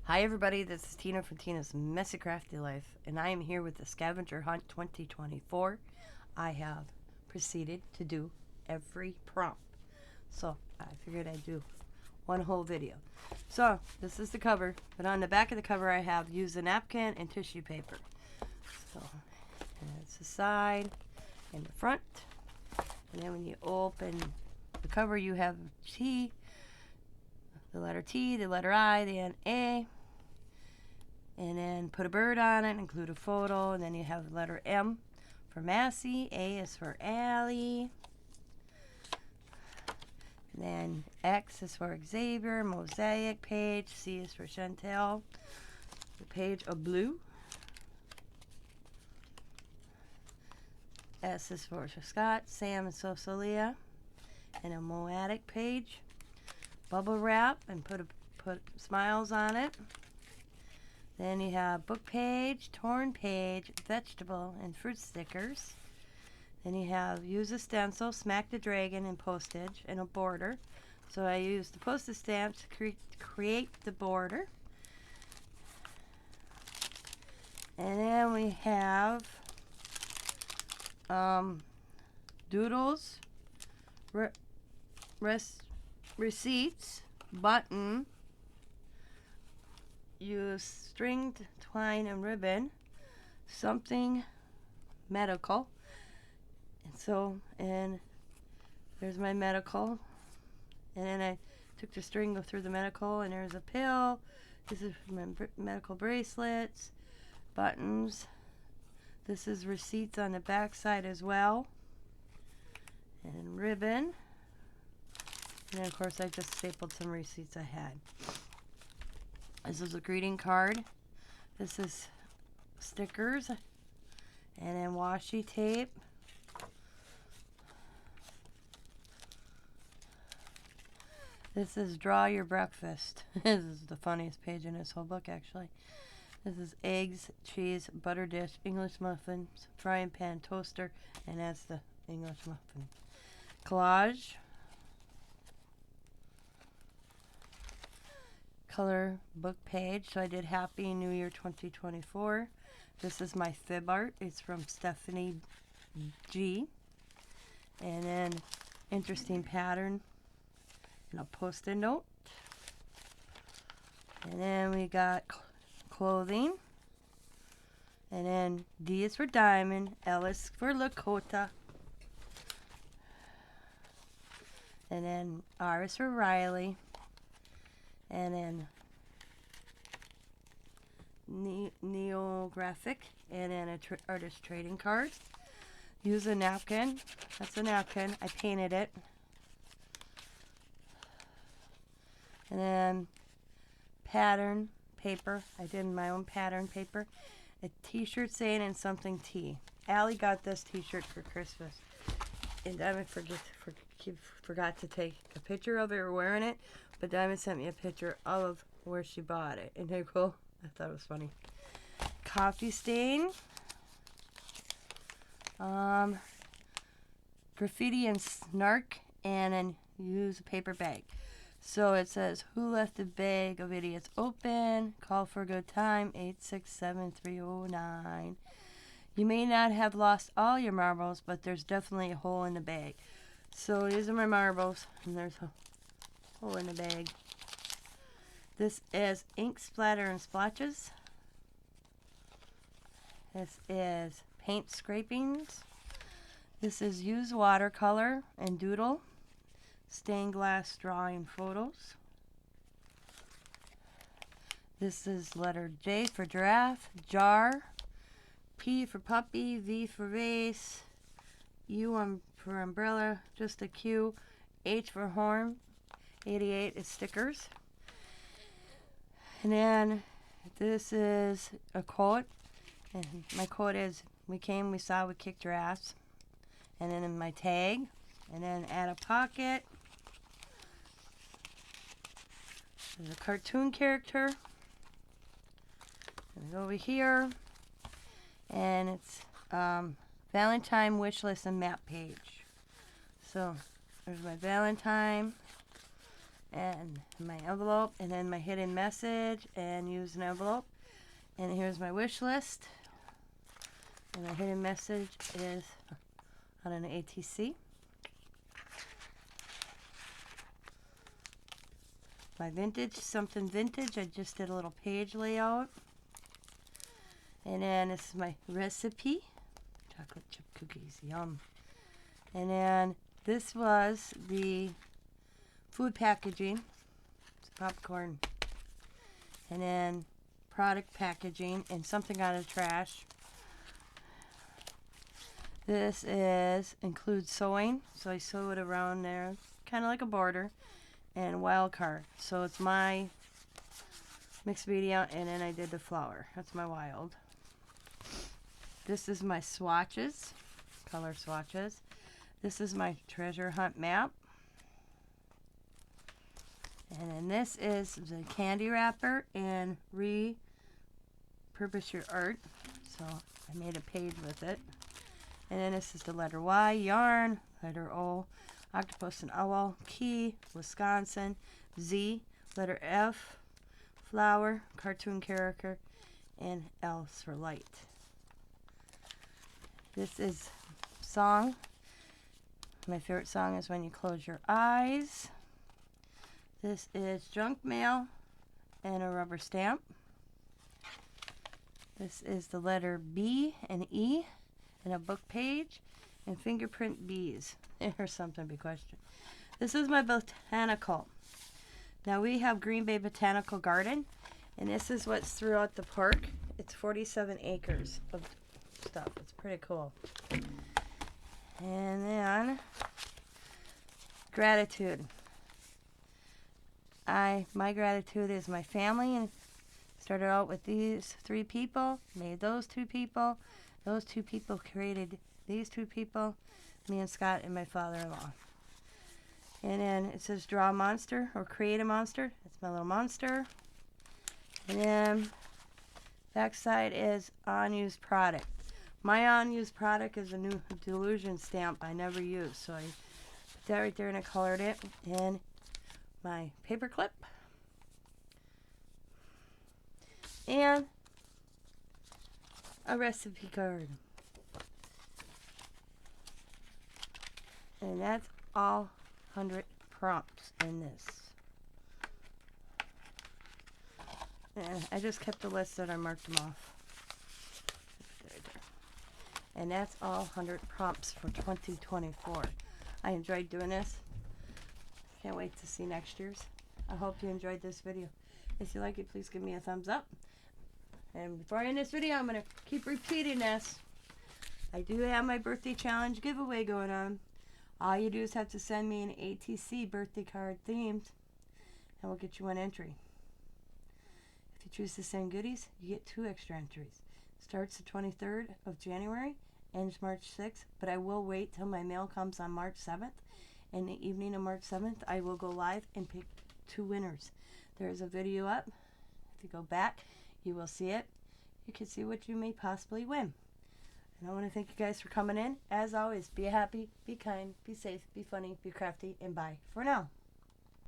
Hi everybody, this is Tina from Tina's Messy Crafty Life, and I am here with the Scavenger Hunt 2024. I have proceeded to do every prompt, so I figured I'd do one whole video. So this is the cover, but on the back of the cover I have used a napkin and tissue paper. So and it's the side and the front, and then when you open the cover you have T, the letter T, the letter I, the N, A, and then put a bird on it, include a photo, and then you have the letter M for Massey, A is for Allie, and then X is for Xavier, mosaic page, C is for Chantel, the page of blue, S is for Scott, Sam and Sosalia, and a moatic page, bubble wrap, and put smiles on it. Then you have book page, torn page, vegetable, and fruit stickers. Then you have use a stencil, smack the dragon, and postage, and a border. So I used the postage stamp to create the border. And then we have doodles, receipts, button, use stringed twine and ribbon, something medical, and there's my medical, and then I took the string, go through the medical, and there's a pill. This is my medical bracelets, buttons. This is receipts on the back side as well, and ribbon, and then of course I just stapled some receipts I had. This is a greeting card. This is stickers, and then washi tape. This is draw your breakfast. This is the funniest page in this whole book, actually. This is eggs, cheese, butter dish, English muffins, frying pan, toaster, and that's the English muffin. Collage. Color book page. So I did Happy New Year 2024. This is my fib art. It's from Stephanie G. And then interesting pattern and a post-it note. And then we got clothing. And then D is for diamond, L is for Lakota. And then R is for Riley. And then neographic, and then an artist trading card. Use a napkin. That's a napkin. I painted it. And then pattern paper. I did my own pattern paper. A t-shirt saying and something T. Allie got this t-shirt for Christmas, and Diamond forgot to take a picture of her wearing it. But Diamond sent me a picture of where she bought it. Isn't that cool? I thought it was funny. Coffee stain. Graffiti and snark. And then use a paper bag. So it says, who left the bag of idiots open? Call for a good time. 867-309. You may not have lost all your marbles, but there's definitely a hole in the bag. So these are my marbles. And there's a hole in the bag. This is ink splatter and splotches. This is paint scrapings. This is use watercolor and doodle. Stained glass drawing photos. This is letter J for giraffe, jar, P for puppy, V for vase, U for umbrella, just a Q, H for horn. 88 is stickers. And then this is a quote. And my quote is, we came, we saw, we kicked your ass. And then in my tag. And then add a pocket. There's a cartoon character. And over here. And it's Valentine wish list and map page. So there's my Valentine. and my envelope, and then my hidden message, and use an envelope. And here's my wish list. And my hidden message is on an ATC. My vintage, something vintage. I just did a little page layout. And then this is my recipe. Chocolate chip cookies, yum. And then this was the food packaging. It's popcorn. And then product packaging and something out of trash. This includes sewing, so I sew it around there, kind of like a border, and wild card. So it's my mixed media, and then I did the flower. That's my wild. This is my swatches, color swatches. This is my treasure hunt map. And then this is the candy wrapper and repurpose your art. So I made a page with it. And then this is the letter Y, yarn, letter O, octopus and owl, key, Wisconsin, Z, letter F, flower, cartoon character, and L for light. This is song. My favorite song is When You Close Your Eyes. This is junk mail and a rubber stamp. This is the letter B and E and a book page and fingerprint bees. Here's something to be questioned. This is my botanical. Now we have Green Bay Botanical Garden, and this is what's throughout the park. It's 47 acres of stuff. It's pretty cool. And then gratitude. My gratitude is my family, and started out with these 3 people, made those 2 people. Those 2 people created these 2 people, me and Scott and my father-in-law. And then it says draw a monster or create a monster. That's my little monster. And then backside is unused product. My unused product is a new Delusion stamp I never used. So I put that right there and I colored it. And my paper clip. And a recipe card. And that's all 100 prompts in this. And I just kept the list that I marked them off. And that's all 100 prompts for 2024. I enjoyed doing this. Can't wait to see next year's. I hope you enjoyed this video. If you like it, please give me a thumbs up. And before I end this video, I'm going to keep repeating this. I do have my birthday challenge giveaway going on. All you do is have to send me an ATC birthday card themed, and we'll get you 1 entry. If you choose to send goodies, you get 2 extra entries. Starts the 23rd of January, ends March 6th, but I will wait till my mail comes on March 7th. In the evening of March 7th, I will go live and pick 2 winners. There's a video up. If you go back, you will see it. You can see what you may possibly win. And I want to thank you guys for coming in. As always, be happy, be kind, be safe, be funny, be crafty, and bye for now.